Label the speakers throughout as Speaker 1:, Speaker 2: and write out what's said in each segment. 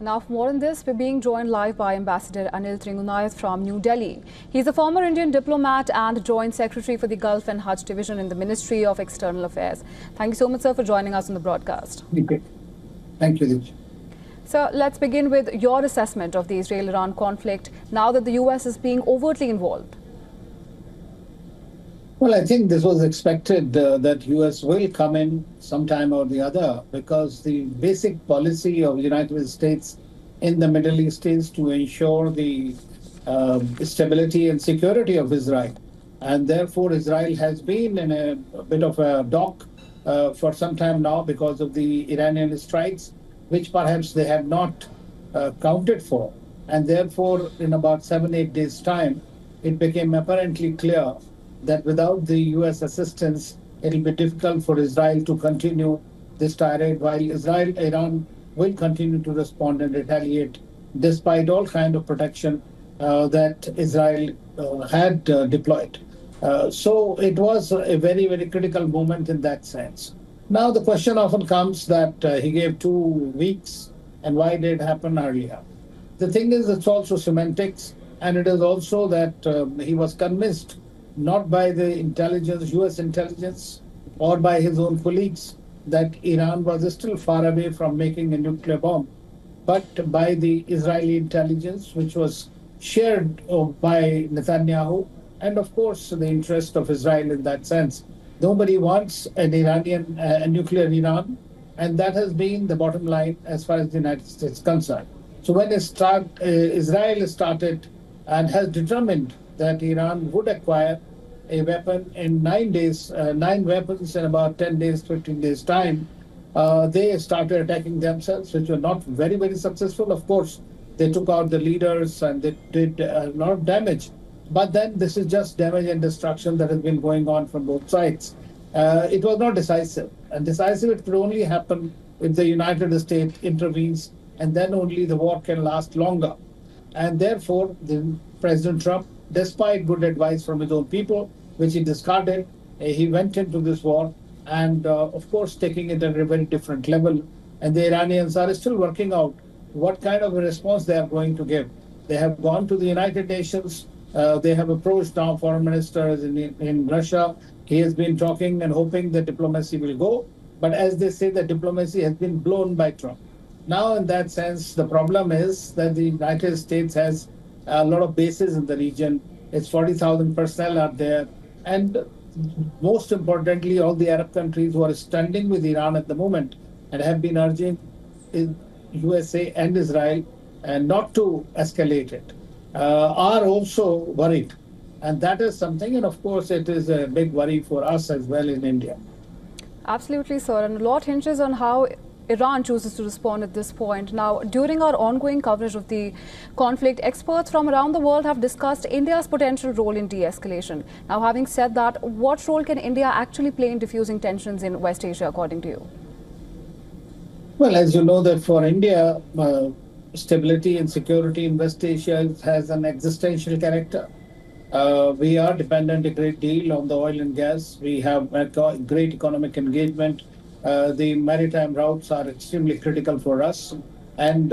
Speaker 1: Now, for more on this, we're being joined live by Ambassador Anil Tringunayat from New Delhi. He's a former Indian diplomat and Joint Secretary for the Gulf and Hajj Division in the Ministry of External Affairs. Thank you so much, sir, for joining us on the broadcast.
Speaker 2: Okay. Thank you, Deepa.
Speaker 1: So, let's begin with your assessment of the Israel-Iran conflict now that the US is being overtly involved.
Speaker 2: Well, I think this was expected that U.S. will come in sometime or the other, because the basic policy of the United States in the Middle East is to ensure the stability and security of Israel. And therefore, Israel has been in a bit of a dock for some time now because of the Iranian strikes, which perhaps they had not counted for. And therefore, in about 7-8 days' time, it became apparently clear that without the U.S. assistance, it will be difficult for Israel to continue this tirade, while Iran will continue to respond and retaliate despite all kind of protection that Israel had deployed. So it was a very, very critical moment in that sense. Now the question often comes that he gave 2 weeks, and why did it happen earlier? The thing is, it's also semantics, and it is also that he was convinced not by the intelligence, U.S. intelligence, or by his own colleagues, that Iran was still far away from making a nuclear bomb, but by the Israeli intelligence, which was shared by Netanyahu, and of course the interest of Israel in that sense. Nobody wants an Iranian, a nuclear Iran, and that has been the bottom line as far as the United States is concerned. So when Israel started and has determined that Iran would acquire a weapon in 9 days, 9 weapons in about 10 days, 15 days time, they started attacking themselves, which were not very, very successful. Of course, they took out the leaders and they did a lot of damage. But then this is just damage and destruction that has been going on from both sides. It was not decisive. And decisive, it could only happen if the United States intervenes, and then only the war can last longer. And therefore, President Trump, despite good advice from his own people, which he discarded, he went into this war, and of course taking it at a very different level. And the Iranians are still working out what kind of a response they are going to give. They have gone to the United Nations. They have approached now foreign ministers in Russia. He has been talking and hoping that diplomacy will go. But as they say, the diplomacy has been blown by Trump. Now, in that sense, the problem is that the United States has a lot of bases in the region. It's 40,000 personnel are there. And most importantly, all the Arab countries who are standing with Iran at the moment and have been urging USA and Israel not to escalate it, are also worried. And that is something, and of course, it is a big worry for us as well in India.
Speaker 1: Absolutely, sir. And a lot hinges on how Iran chooses to respond at this point. Now, during our ongoing coverage of the conflict, experts from around the world have discussed India's potential role in de-escalation. Now, having said that, what role can India actually play in diffusing tensions in West Asia, according to you?
Speaker 2: Well, as you know, that for India, stability and security in West Asia has an existential character. We are dependent a great deal on the oil and gas. We have a great economic engagement. The maritime routes are extremely critical for us. And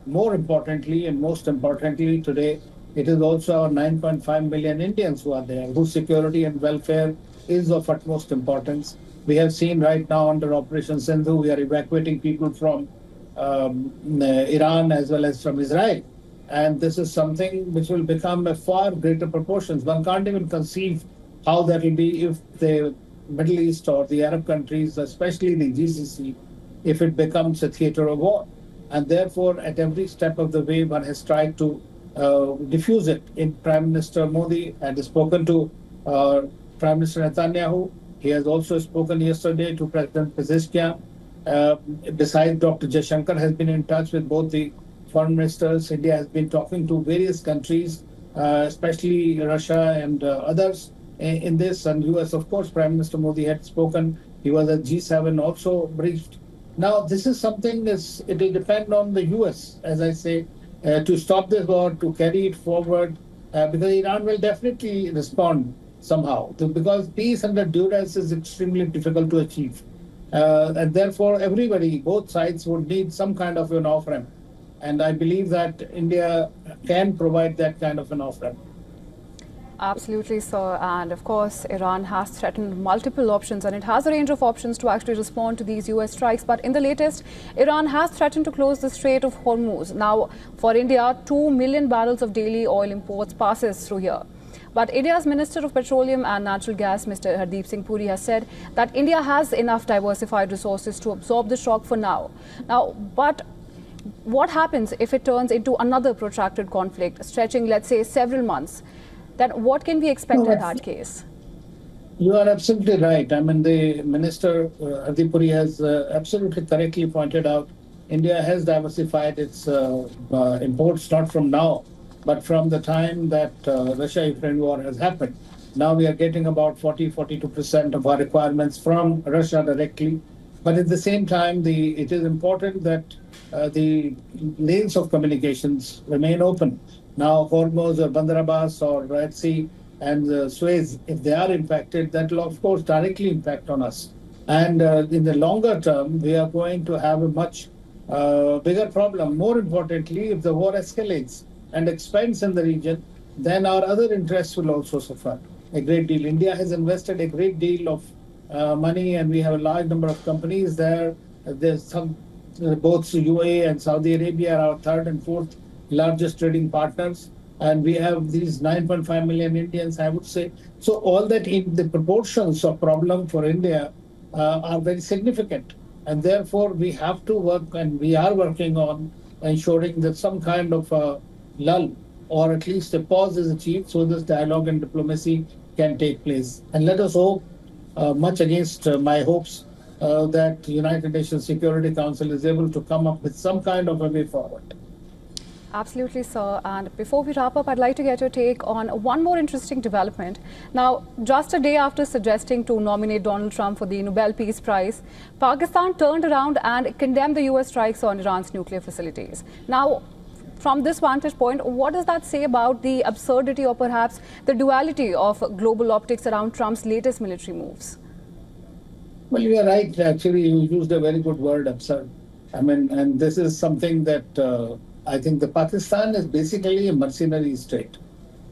Speaker 2: more importantly, and most importantly today, it is also our 9.5 million Indians who are there, whose security and welfare is of utmost importance. We have seen right now under Operation Sindhu, we are evacuating people from Iran as well as from Israel. And this is something which will become a far greater proportions. One can't even conceive how that will be if the Middle East or the Arab countries, especially the GCC, if it becomes a theater of war. And therefore, at every step of the way, one has tried to diffuse it. In Prime Minister Modi had spoken to Prime Minister Netanyahu. He has also spoken yesterday to President Pezeshkian. Besides, Dr. Jaishankar has been in touch with both the foreign ministers. India has been talking to various countries, especially Russia and others in this. And US, of course, Prime Minister Modi had spoken. He was at G7 also briefed. Now, this is something it will depend on the US, as I say, to stop this war, to carry it forward, because Iran will definitely respond somehow. Because peace under duress is extremely difficult to achieve. And therefore, everybody, both sides would need some kind of an off-ramp. And I believe that India can provide that kind of an offering.
Speaker 1: Absolutely, sir. And of course, Iran has threatened multiple options, and it has a range of options to actually respond to these US strikes. But in the latest, Iran has threatened to close the Strait of Hormuz. Now, for India, 2 million barrels of daily oil imports passes through here. But India's Minister of Petroleum and Natural Gas, Mr. Hardeep Singh Puri, has said that India has enough diversified resources to absorb the shock for now. But what happens if it turns into another protracted conflict, stretching, let's say, several months? Then what can we expect in that case?
Speaker 2: You are absolutely right. I mean, the Minister Hardeep Puri has absolutely correctly pointed out India has diversified its imports, not from now, but from the time that Russia-Ukraine war has happened. Now we are getting about 42% of our requirements from Russia directly. But at the same time, it is important that the lanes of communications remain open. Now, Hormuz or Bandar Abbas or Red Sea and Suez, if they are impacted, that will, of course, directly impact on us. And in the longer term, we are going to have a much bigger problem. More importantly, if the war escalates and expands in the region, then our other interests will also suffer a great deal. India has invested a great deal of money, and we have a large number of companies there. There's some, both UAE and Saudi Arabia are our third and fourth largest trading partners, and we have these 9.5 million Indians, I would say. So all that in the proportions of problem for India are very significant, and therefore we have to work, and we are working on ensuring that some kind of a lull or at least a pause is achieved so this dialogue and diplomacy can take place. And let us hope, much against my hopes, that the United Nations Security Council is able to come up with some kind of a way forward.
Speaker 1: Absolutely, sir. And before we wrap up, I'd like to get your take on one more interesting development. Now, just a day after suggesting to nominate Donald Trump for the Nobel Peace Prize, Pakistan turned around and condemned the US strikes on Iran's nuclear facilities. Now, from this vantage point, what does that say about the absurdity or perhaps the duality of global optics around Trump's latest military moves?
Speaker 2: Well, you are right. Actually, you used a very good word, absurd. I mean, and this is something that I think the Pakistan is basically a mercenary state.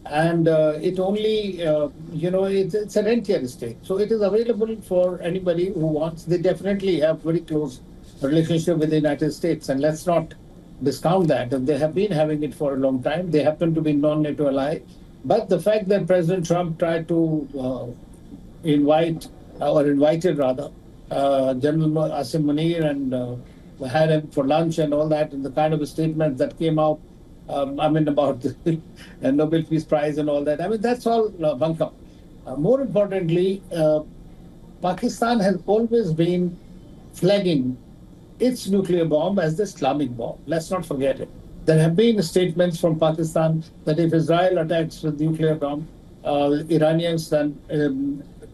Speaker 2: And it only, it's an rentier state. So it is available for anybody who wants. They definitely have very close relationship with the United States. And let's not discount that. And they have been having it for a long time. They happen to be non-NATO ally. But the fact that President Trump tried to invited General Asim Munir and had him for lunch and all that, and the kind of a statement that came out, about the Nobel Peace Prize and all that. I mean, that's all bunkum. More importantly, Pakistan has always been flagging its nuclear bomb as the Islamic bomb. Let's not forget it. There have been statements from Pakistan that if Israel attacks with nuclear bomb, Iranians, then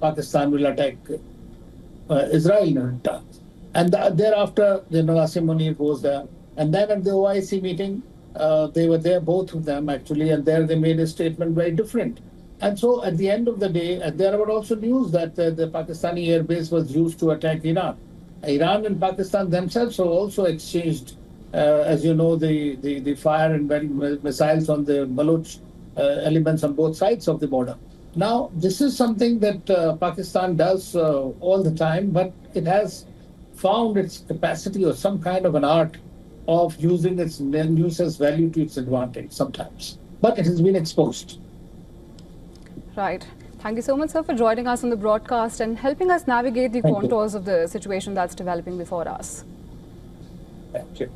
Speaker 2: Pakistan will attack Israel in return. And thereafter, Asim Munir was there. And then at the OIC meeting, they were there, both of them actually, and there they made a statement very different. And so at the end of the day, there were also news that the Pakistani airbase was used to attack Iran. Iran and Pakistan themselves have also exchanged, as you know, the fire and missiles on the Baloch elements on both sides of the border. Now, this is something that Pakistan does all the time, but it has found its capacity or some kind of an art of using its user's value to its advantage sometimes. But it has been exposed.
Speaker 1: Right. Thank you so much, sir, for joining us on the broadcast and helping us navigate the contours of the situation that's developing before us.
Speaker 2: Thank you.